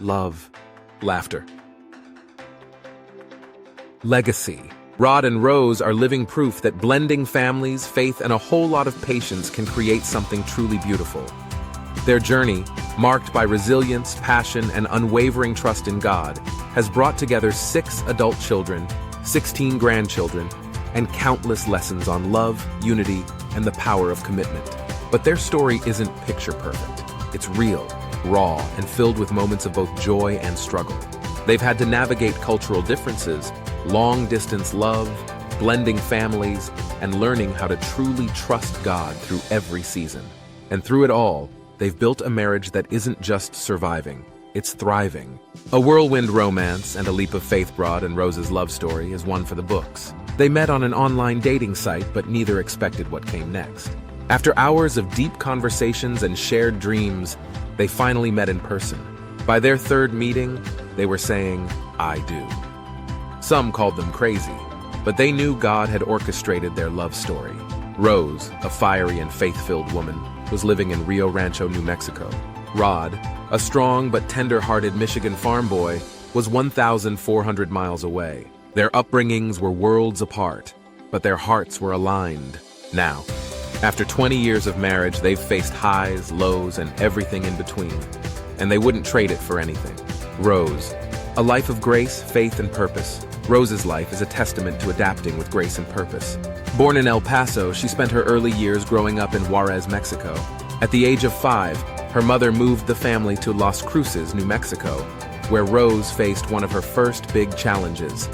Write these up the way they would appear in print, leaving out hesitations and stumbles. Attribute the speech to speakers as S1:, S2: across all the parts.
S1: love, laughter. Legacy. Rod and Rose are living proof that blending families, faith, and a whole lot of patience can create something truly beautiful. Their journey, marked by resilience, passion, and unwavering trust in God, has brought together 6 adult children, 16 grandchildren, and countless lessons on love, unity, and the power of commitment. But their story isn't picture perfect. It's real, raw, and filled with moments of both joy and struggle. They've had to navigate cultural differences, long-distance love, blending families, and learning how to truly trust God through every season. And through it all, they've built a marriage that isn't just surviving, it's thriving. A whirlwind romance and a leap of faith. Rod and Rose's love story is one for the books. They met on an online dating site, but neither expected what came next. After hours of deep conversations and shared dreams, they finally met in person. By their 3rd meeting, they were saying, "I do." Some called them crazy, but they knew God had orchestrated their love story. Rose, a fiery and faith-filled woman, was living in Rancho, New Mexico. Rod, a strong but tender-hearted Michigan farm boy, was 1,400 miles away. Their upbringings were worlds apart, but their hearts were aligned. Now, after 20 years of marriage, they've faced highs, lows, and everything in between, and they wouldn't trade it for anything. Rose, a life of grace, faith, and purpose. Rose's life is a testament to adapting with grace and purpose. Born in El Paso, she spent her early years growing up in Juarez, Mexico. At the age of 5, her mother moved the family to Las Cruces, New Mexico, where Rose faced one of her first big challenges: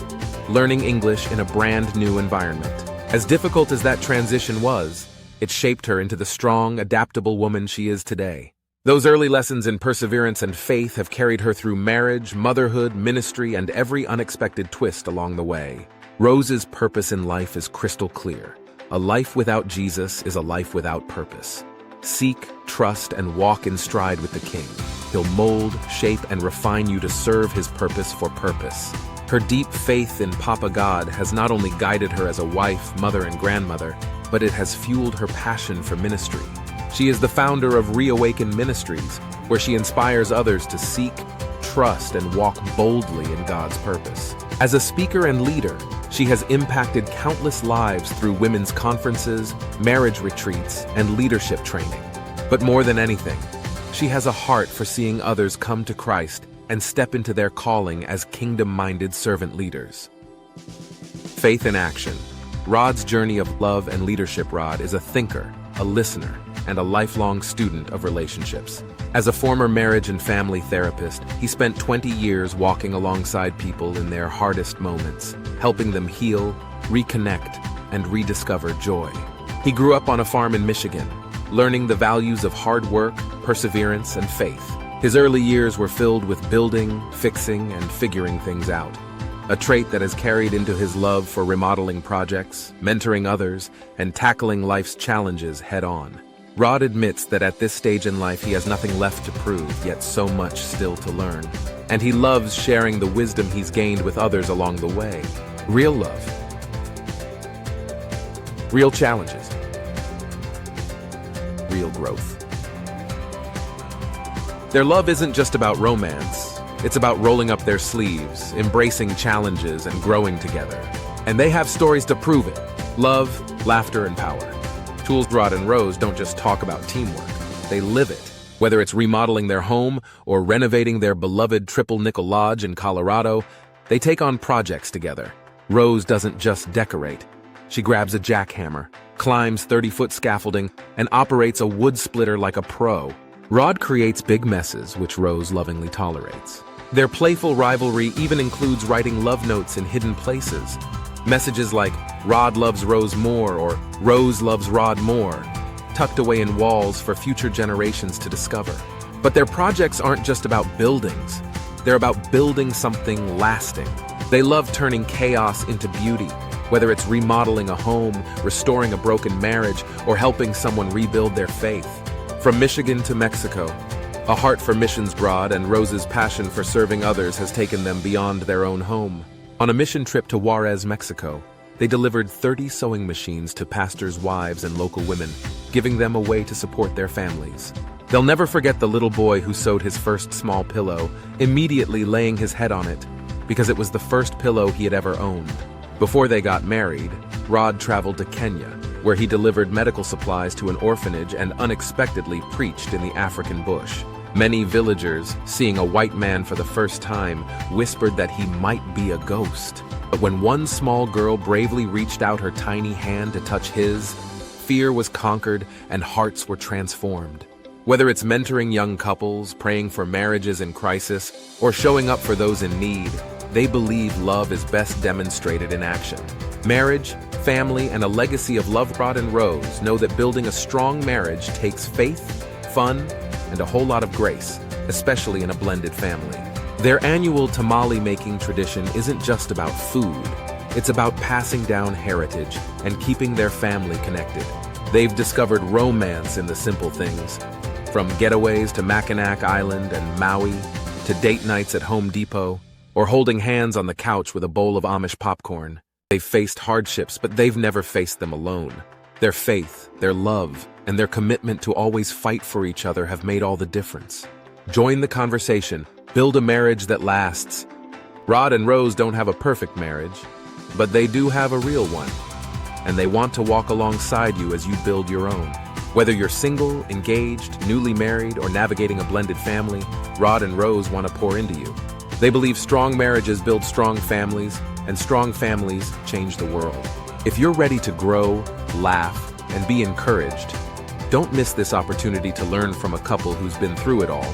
S1: learning English in a brand new environment. As difficult as that transition was, it shaped her into the strong, adaptable woman she is today. Those early lessons in perseverance and faith have carried her through marriage, motherhood, ministry, and every unexpected twist along the way. Rose's purpose in life is crystal clear. A life without Jesus is a life without purpose. Seek, trust, and walk in stride with the King. He'll mold, shape, and refine you to serve his purpose for purpose. Her deep faith in Papa God has not only guided her as a wife, mother, and grandmother, but it has fueled her passion for ministry. She is the founder of Reawaken Ministries, where she inspires others to seek, trust, and walk boldly in God's purpose. As a speaker and leader, she has impacted countless lives through women's conferences, marriage retreats, and leadership training. But more than anything, she has a heart for seeing others come to Christ and step into their calling as kingdom-minded servant leaders. Faith in action. Rod's journey of love and leadership. Rod is a thinker, a listener, and a lifelong student of relationships. As a former marriage and family therapist, he spent 20 years walking alongside people in their hardest moments, helping them heal, reconnect, and rediscover joy. He grew up on a farm in Michigan, learning the values of hard work, perseverance, and faith. His early years were filled with building, fixing, and figuring things out, a trait that has carried into his love for remodeling projects, mentoring others, and tackling life's challenges head-on. Rod admits that at this stage in life he has nothing left to prove, yet so much still to learn. And he loves sharing the wisdom he's gained with others along the way. Real love. Real challenges. Real growth. Their love isn't just about romance. It's about rolling up their sleeves, embracing challenges, and growing together. And they have stories to prove it. Love, laughter, and power. Rod and Rose don't just talk about teamwork, they live it. Whether it's remodeling their home or renovating their beloved Triple Nickel Lodge in Colorado, they take on projects together. Rose doesn't just decorate. She grabs a jackhammer, climbs 30-foot scaffolding, and operates a wood splitter like a pro. Rod creates big messes, which Rose lovingly tolerates. Their playful rivalry even includes writing love notes in hidden places. Messages like, "Rod loves Rose more," or "Rose loves Rod more," tucked away in walls for future generations to discover. But their projects aren't just about buildings. They're about building something lasting. They love turning chaos into beauty, whether it's remodeling a home, restoring a broken marriage, or helping someone rebuild their faith. From Michigan to Mexico, a heart for missions. Rod and Rose's passion for serving others has taken them beyond their own home. On a mission trip to Juarez, Mexico, they delivered 30 sewing machines to pastors' wives and local women, giving them a way to support their families. They'll never forget the little boy who sewed his first small pillow, immediately laying his head on it, because it was the first pillow he had ever owned. Before they got married, Rod traveled to Kenya, where he delivered medical supplies to an orphanage and unexpectedly preached in the African bush. Many villagers, seeing a white man for the first time, whispered that he might be a ghost. But when one small girl bravely reached out her tiny hand to touch his, fear was conquered and hearts were transformed. Whether it's mentoring young couples, praying for marriages in crisis, or showing up for those in need, they believe love is best demonstrated in action. Marriage, family, and a legacy of love. Rod and Rose know that building a strong marriage takes faith, fun, and a whole lot of grace, especially in a blended family. Their annual tamale-making tradition isn't just about food. It's about passing down heritage and keeping their family connected. They've discovered romance in the simple things, from getaways to Mackinac Island and Maui, to date nights at Home Depot, or holding hands on the couch with a bowl of Amish popcorn. They've faced hardships, but they've never faced them alone. Their faith, their love, and their commitment to always fight for each other have made all the difference. Join the conversation. Build a marriage that lasts. Rod and Rose don't have a perfect marriage, but they do have a real one. And they want to walk alongside you as you build your own. Whether you're single, engaged, newly married, or navigating a blended family, Rod and Rose want to pour into you. They believe strong marriages build strong families, and strong families change the world. If you're ready to grow, laugh, and be encouraged, don't miss this opportunity to learn from a couple who's been through it all,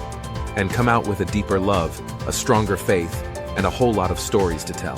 S1: and come out with a deeper love, a stronger faith, and a whole lot of stories to tell.